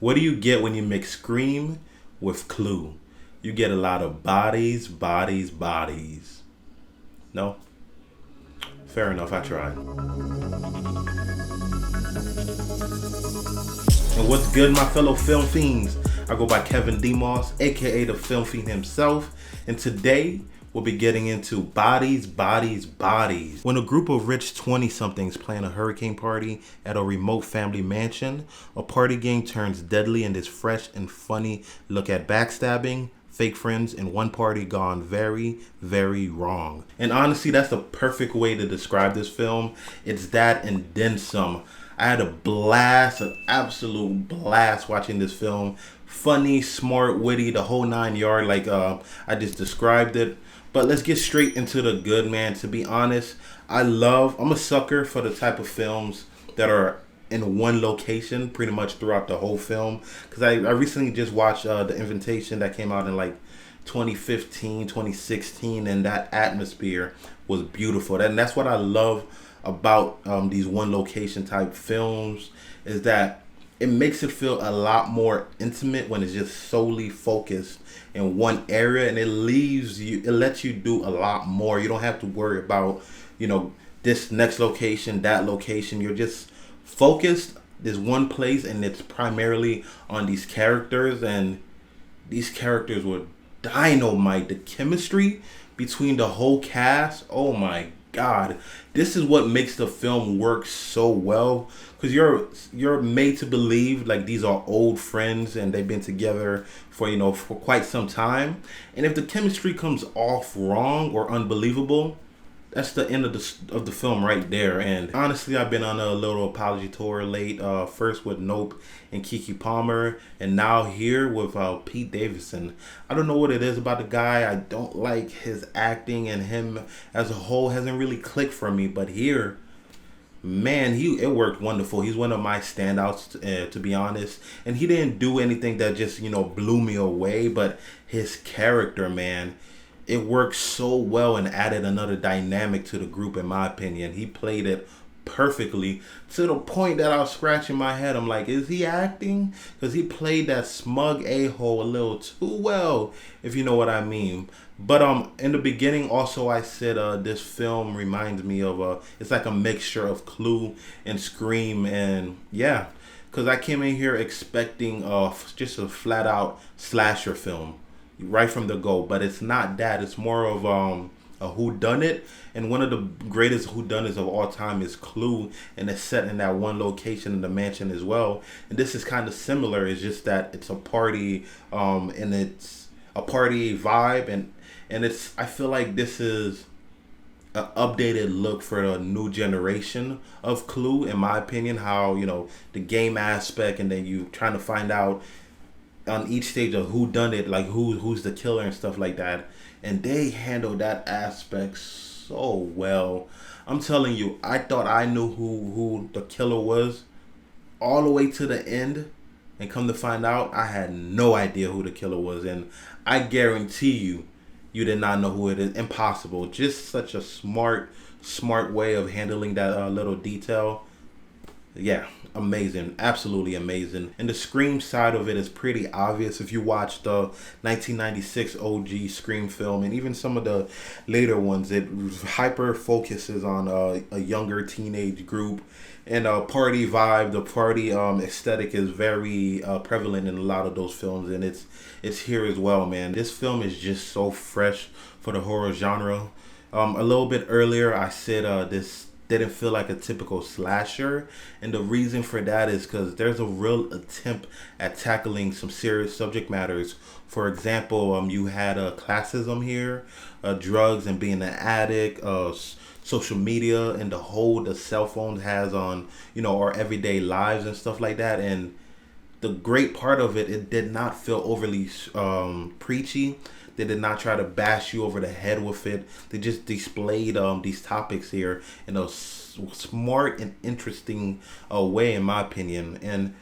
What do you get when you mix Scream with Clue? You get a lot of bodies, bodies, bodies. No? Fair enough, I tried. And what's good, my fellow film fiends? I go by Kevin Demos, aka the Film Fiend himself, and today we'll be getting into bodies, bodies, bodies. When a group of rich 20-somethings plan a hurricane party at a remote family mansion, a party gang turns deadly in this fresh and funny look at backstabbing, fake friends, and one party gone very, very wrong. And honestly, that's the perfect way to describe this film. It's that and then some. I had a blast, an absolute blast watching this film. Funny, smart, witty, the whole 9 yard, like I just described it. But let's get straight into the good, man. To be honest, I'm a sucker for the type of films that are in one location pretty much throughout the whole film. Because I recently just watched The Invitation that came out in like 2015, 2016, and that atmosphere was beautiful. And that's what I love about these one location type films, is that it makes it feel a lot more intimate when it's just solely focused in one area, and it lets you do a lot more. You don't have to worry about, this next location, that location. You're just focused this one place, and it's primarily on these characters, and these characters were dynamite. The chemistry between the whole cast, oh my God, this is what makes the film work so well, because you're made to believe like these are old friends and they've been together for quite some time, and if the chemistry comes off wrong or unbelievable, that's the end of the film right there. And honestly, I've been on a little apology tour late. First with Nope and Kiki Palmer, and now here with Pete Davidson. I don't know what it is about the guy. I don't like his acting, and him as a whole hasn't really clicked for me. But here, man, it worked wonderful. He's one of my standouts, to be honest. And he didn't do anything that just blew me away. But his character, man, it worked so well and added another dynamic to the group, in my opinion. He played it perfectly, to the point that I was scratching my head. I'm like, is he acting? Because he played that smug a-hole a little too well, if you know what I mean. But in the beginning, also, I said this film reminds me of it's like a mixture of Clue and Scream, and yeah, because I came in here expecting just a flat out slasher film right from the go, but it's not that. It's more of a whodunit, and one of the greatest whodunits of all time is Clue, and it's set in that one location in the mansion as well. And this is kind of similar. It's just that it's a party, and it's a party vibe, and I feel like this is an updated look for a new generation of Clue, in my opinion. How the game aspect, and then you trying to find out on each stage of who done it, like who's the killer and stuff like that. And they handled that aspect so well. I'm telling you, I thought I knew who the killer was all the way to the end, and come to find out, I had no idea who the killer was. And I guarantee you did not know who it is. Impossible. Just such a smart way of handling that little detail. Yeah, amazing, absolutely amazing. And the Scream side of it is pretty obvious if you watch the 1996 OG Scream film, and even some of the later ones. It hyper focuses on a younger teenage group, and a party vibe. The party aesthetic is very prevalent in a lot of those films, and it's here as well, man. This film is just so fresh for the horror genre. A little bit earlier, I said this didn't feel like a typical slasher, and the reason for that is because there's a real attempt at tackling some serious subject matters. For example, you had classism here, drugs and being an addict, social media, and the hold the cell phone has on our everyday lives and stuff like that. And the great part of it did not feel overly preachy. They did not try to bash you over the head with it. They just displayed these topics here in a smart and interesting way, in my opinion. And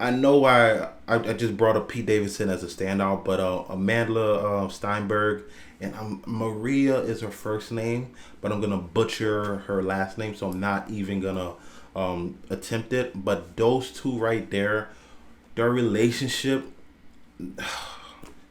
I know I just brought up Pete Davidson as a standout, but Amandla Stenberg, and Maria is her first name, but I'm gonna butcher her last name, so I'm not even gonna attempt it. But those two right there Their relationship,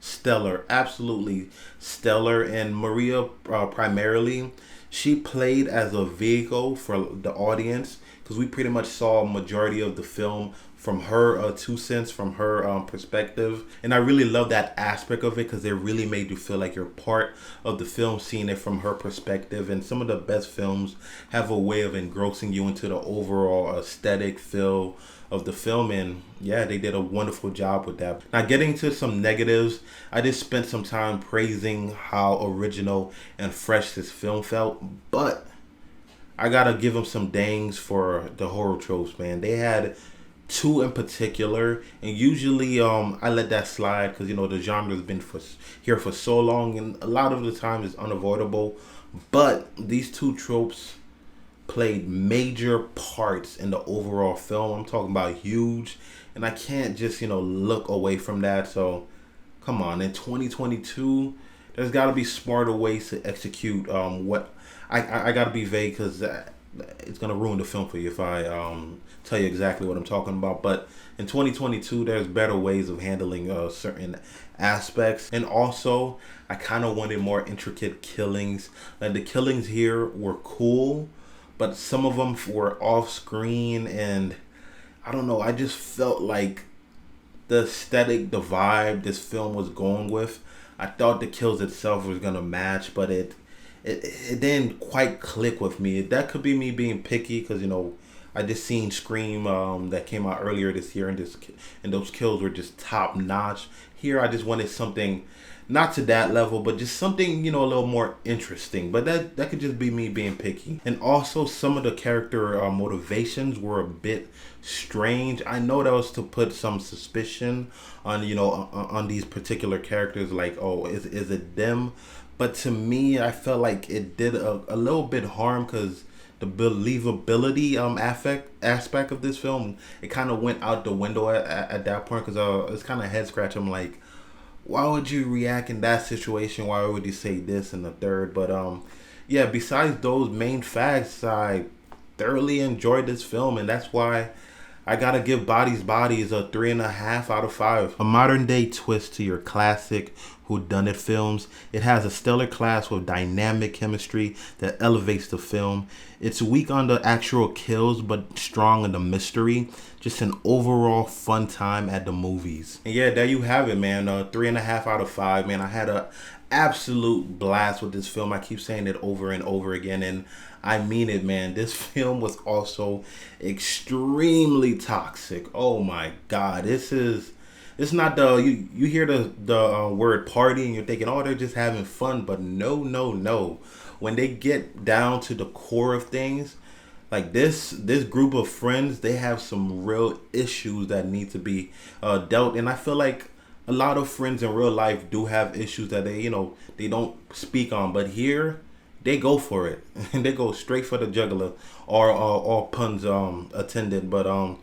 stellar, absolutely stellar. And Maria, primarily, she played as a vehicle for the audience, because we pretty much saw a majority of the film from her 2 cents, from her perspective. And I really love that aspect of it, because it really made you feel like you're part of the film, seeing it from her perspective. And some of the best films have a way of engrossing you into the overall aesthetic feel of the film. And yeah, they did a wonderful job with that. Now, getting to some negatives, I just spent some time praising how original and fresh this film felt, but I gotta give them some dangs for the horror tropes, man. They had two in particular, and usually I let that slide, because the genre's been here for so long, and a lot of the time it's unavoidable. But these two tropes played major parts in the overall film. I'm talking about huge, and I can't just look away from that. So come on, in 2022, there's got to be smarter ways to execute what I got to be vague, because it's gonna ruin the film for you if I tell you exactly what I'm talking about. But in 2022, there's better ways of handling certain aspects. And also, I kind of wanted more intricate killings. Like, the killings here were cool, but some of them were off screen, and I don't know, I just felt like the aesthetic, the vibe this film was going with, I thought the kills itself was gonna match, but it didn't quite click with me. That could be me being picky, because I just seen Scream that came out earlier this year, and those kills were just top notch. Here, I just wanted something not to that level, but just something a little more interesting. But that could just be me being picky. And also, some of the character motivations were a bit strange. I know that was to put some suspicion on on these particular characters, like, oh, is it them? But to me, I felt like it did a little bit harm, because the believability aspect of this film, it kind of went out the window at that point, because it's kind of head scratch. I'm like, why would you react in that situation? Why would you say this and the third? But yeah, besides those main facts, I thoroughly enjoyed this film, and that's why I gotta give Bodies a 3.5 out of 5. A modern day twist to your classic whodunit films. It has a stellar cast with dynamic chemistry that elevates the film. It's weak on the actual kills, but strong in the mystery. Just an overall fun time at the movies. And yeah, there you have it, man. 3.5 out of 5, man. I had a absolute blast with this film. I keep saying it over and over again, and I mean it, man. This film was also extremely toxic. Oh my God, it's not you hear the word party and you're thinking, oh, they're just having fun, but no. When they get down to the core of things, like this group of friends, they have some real issues that need to be dealt. And I feel like a lot of friends in real life do have issues that they don't speak on, but here they go for it and they go straight for the jugular, or all puns attended. But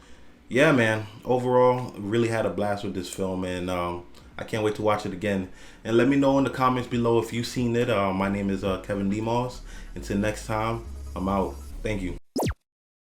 yeah, man, overall really had a blast with this film, and I can't wait to watch it again. And let me know in the comments below if you've seen it. My name is Kevin Demos. Until next time, I'm out. Thank you.